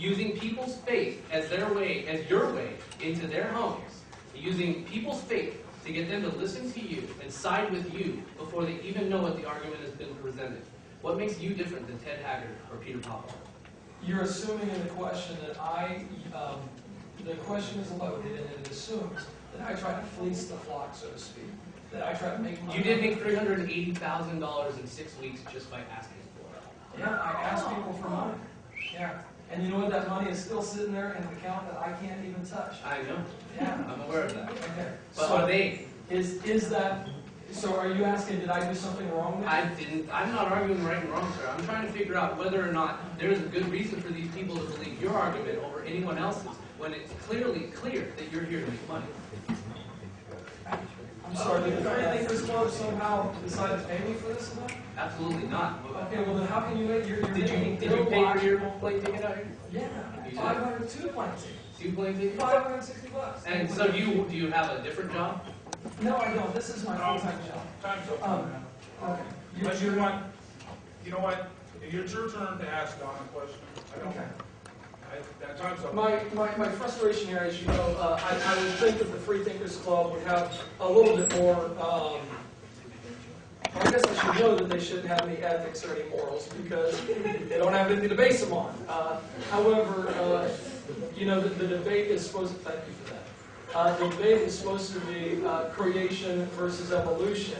using people's faith as their way, as your way into their homes, using people's faith to get them to listen to you and side with you before they even know what the argument has been presented. What makes you different than Ted Haggard or Peter Popoff? You're assuming in the question that the question is loaded and it assumes that I try to fleece the flock, so to speak. That I try to make money. You did make $380,000 in 6 weeks just by asking for it. Yeah, I ask people for money. Yeah. And you know what? That money is still sitting there in an account that I can't even touch. I know. Yeah. I'm aware of that. Okay. But So are they? Is that, so are you asking, did I do something wrong there? I'm not arguing right and wrong, sir. I'm trying to figure out whether or not there's a good reason for these people to believe your argument over anyone else's when it's clearly clear that you're here to make money. I'm sorry, did the Freethinkers Club somehow decide to pay me for this event? Absolutely not. Okay, well then how can you make your Did you pay for your plane ticket out here? Yeah, 502 plane tickets. 2 plane tickets? $560. And so do you have a different job? No, I don't. This is my full-time job. Time's up. Okay. But you know what? It's your turn to ask Don a question. Okay. That time's up. My frustration here, as you know, I would think that the Freethinkers Club would have a little bit more, I guess I should know that they shouldn't have any ethics or any morals because they don't have anything to base them on. However, you know, the debate is supposed to, thank you for that. The debate is supposed to be creation versus evolution,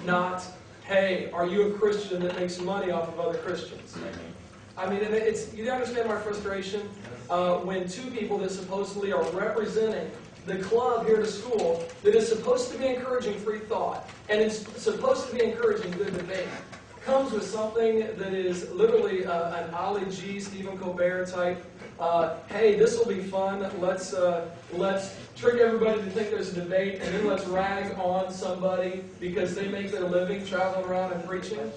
not, hey, are you a Christian that makes money off of other Christians? I mean, you understand my frustration? When two people that supposedly are representing the club here to school that is supposed to be encouraging free thought and it's supposed to be encouraging good debate comes with something that is literally an Ali G, Stephen Colbert type, hey, this will be fun, let's trick everybody to think there's a debate and then let's rag on somebody because they make their living traveling around and preaching.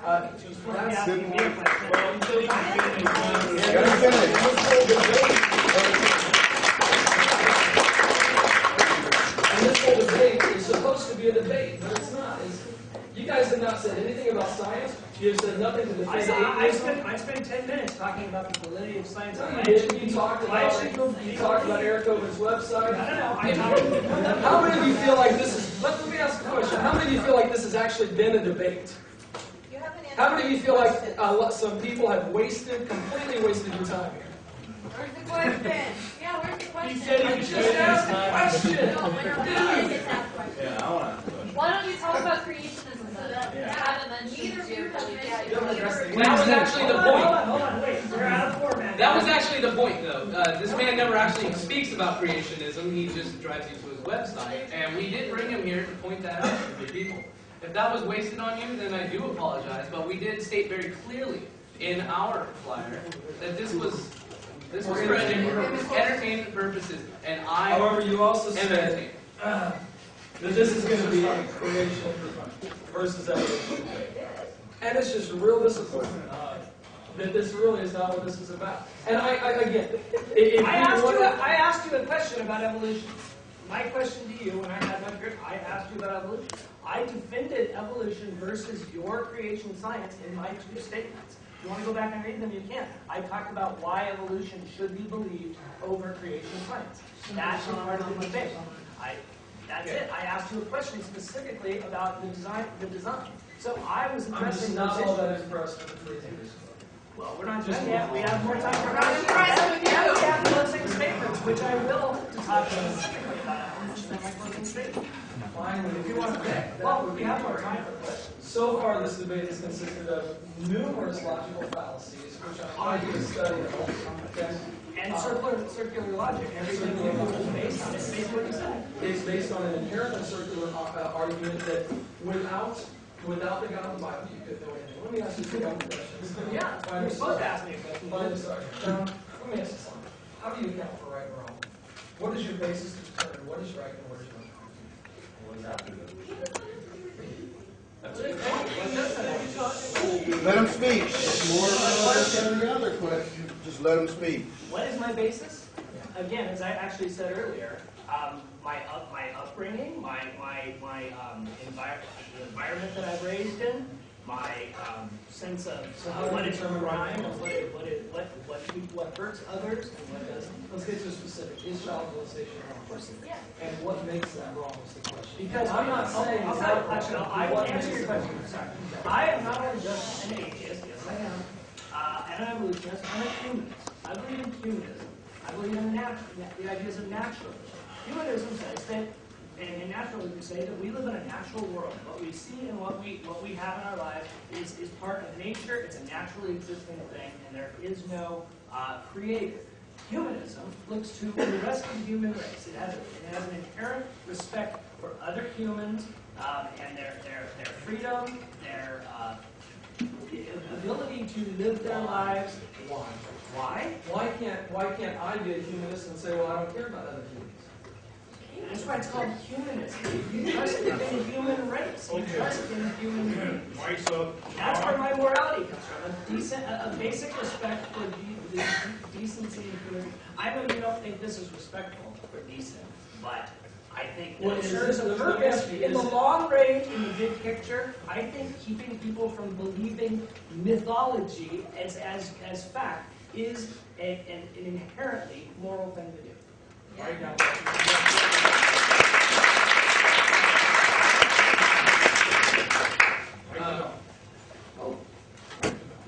That's good. And this whole debate is supposed to be a debate, but it's not. You guys have not said anything about science. You have said nothing to defend atheism. I spent 10 minutes talking about the validity of science. You talked about Eric Hovind's website. I don't know. How many of you feel like this is? Let me ask a question. How many of you feel like this has actually been a debate? How many of you feel like some people have completely wasted your time here? Where's the question? Yeah, where's the question? He said he I just asked a question. No, we're not going to ask questions. Yeah, I want to ask a question. Why don't you talk about creationism so that you haven't mentioned your belief? That was actually the point. Hold on, wait. We're out of format. That was actually the point, though. This man never actually speaks about creationism. He just drives you to his website. And we did bring him here to point that out to the people. If that was wasted on you, then I do apologize. But we did state very clearly in our flyer that this was for entertainment purposes. And However, you also said entertainment. that this is going to be a creation versus evolution. And it's just real disappointing that this really is not what this is about. And again, I asked you a question about evolution. My question to you, when I had my grip, I asked you about evolution. I defended evolution versus your creation science in my two statements. If you want to go back and read them, you can. I talked about why evolution should be believed over creation science. That's part of the debate. That's it. I asked you a question specifically about the design. So I was addressing I'm just not all that issues. impressed with the Freethinkers. Well, we're not done yet. We have more time for questions. We have closing statements, which I will talk specifically about evolution in my closing statement. Finally, if you want to pick, Well, we have more time for questions. so far this debate has consisted of numerous logical fallacies, which I'm trying to study. Okay? And circular logic. Everything you do is based on it. It's based on what you said. It's based on an inherently circular argument that without the God of the Bible, you could know anything. Let me ask you two questions. Yeah, you're supposed to ask me a question. Fine, sorry. John, let me ask you something. How do you account for right and wrong? What is your basis to determine what is right and what is wrong? Let him speak. More than the other question. Just let him speak. What is my basis? Again, as I actually said earlier, my upbringing, the environment that I've raised in, my sense of So how do what you is determine crime, right and what hurts others, and what doesn't. Let's get to specific. Is child molestation wrong? Yeah. And what makes that wrong is the question. Because I'm not saying it's not wrong. I will What answer makes your it question. wrong? Sorry. I am not only just an atheist, yes I am, and an evolutionist, I'm a humanist. I believe in humanism. I believe in the ideas of naturalism. Humanism says that, and naturalism say that we live in a natural world. What we see and what we have in our lives is part of nature. It's a naturally existing thing, and there is no creator. Humanism looks to the rest of the human race. It has an inherent respect for other humans and their freedom, their ability to live their lives. Why? Why? Why can't I be a humanist and say, well, I don't care about other humans? That's why it's called humanism. You trust in the human race. You trust in the human race. Mike's up. That's where my morality comes from. A basic respect for the decency and human. I know you don't think this is respectful or decent, but I think that Well, it is serves this- a let me purpose ask you, in the is it- long range, in the big picture. I think keeping people from believing mythology as fact is an inherently moral thing to do. Right now.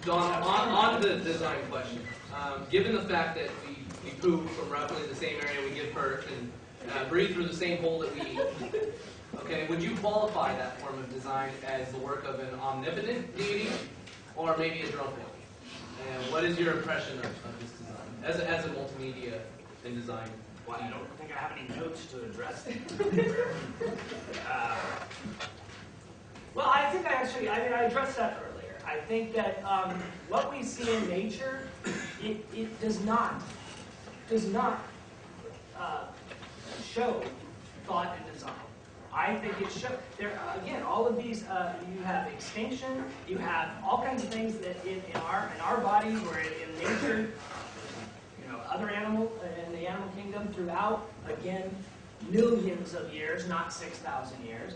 Don, on the design question, given the fact that we poop from roughly the same area we give birth and breathe through the same hole that we eat, okay, would you qualify that form of design as the work of an omnipotent deity or maybe a drunk one? And what is your impression of this design as a multimedia and design? Well, I don't think I have any notes to address it. Well, I think I addressed that earlier. I think that what we see in nature, it does not show thought and design. I think it shows, again, all of these, you have extinction, you have all kinds of things that in our bodies or in nature, other animal in the animal kingdom throughout, again, millions of years, not 6,000 years,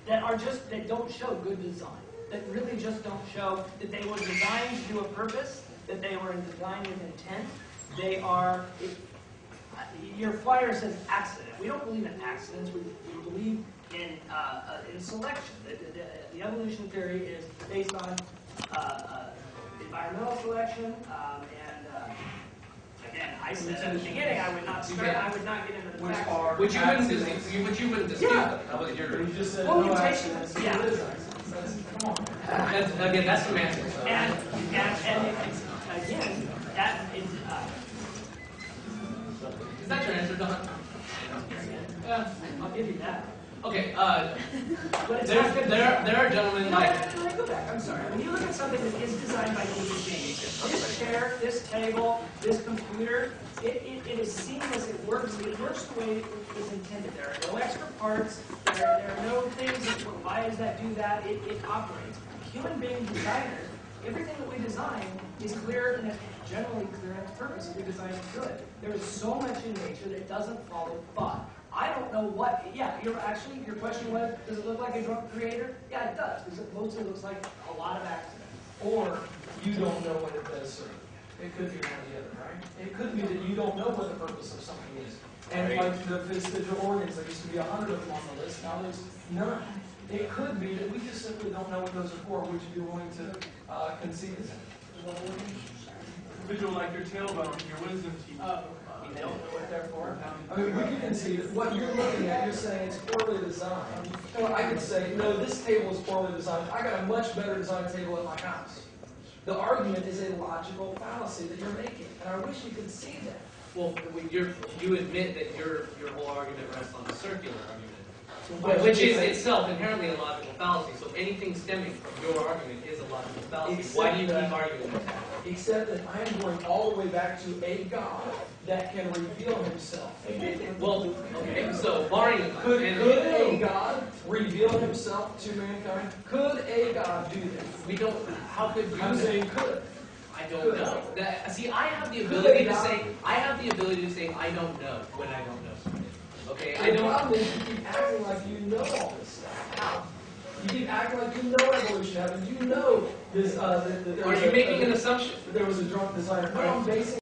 that don't show good design. That really just don't show that they were designed to do a purpose, that they were designed with intent. They are. Your flyer says accident. We don't believe in accidents. We believe in selection. The evolution theory is based on environmental selection, and again, I said at the beginning I would not get into the facts. Which you wouldn't dispute. Yeah. That was your. You just said Well, no you take- accidents. yeah. It is accidents. Come on. That's semantics. And again, that is. Is that your answer, Don? I'll give you that. Okay, But it's there not good. are gentlemen like. Let me go back. I'm sorry. When you look at something that is designed by human beings, this chair, this table, this computer, it is seamless. It works the way it was intended. There are no extra parts. There are no things that, why does that do that? It operates. Human being designers, everything that we design is clear and generally clear in its purpose. We design it good. There is so much in nature that doesn't follow thought. I don't know what, your question was, does it look like a drunk creator? Yeah, it does, because it mostly looks like a lot of accidents. Or you don't know what it does serve. It could be one or the other, right? It could be that you don't know what the purpose of something is. And like the vestigial organs, there used to be 100 of them on the list, now there's none. It could be that we just simply don't know what those are for. Would you be willing to concede to that? Visual like your tailbone and your wisdom teeth. They don't know what they're for. I mean, we can concede that what you're looking at, you're saying it's poorly designed. Or I could say, no, this table is poorly designed. I got a much better designed table at my house. The argument is a logical fallacy that you're making, and I wish you could see that. Well, you admit that your whole argument rests on a circular argument, Well, which is itself inherently a logical fallacy. So anything stemming from your argument is a logical fallacy. Why do you keep arguing that? Except that I am going all the way back to a God that can reveal himself. Well, okay, so barring Could a God reveal himself to mankind? Could a God do that? we don't. How could you I'm say? saying could. I don't know. See, I have the ability to say. I have the ability to say I don't know when I don't know something. Okay, I The don't. problem is you keep acting like you know all this stuff. How? You keep acting like you know evolution happened. You know this. That there Are was you a- making an assumption? that there was a drunk designer. No, I'm basing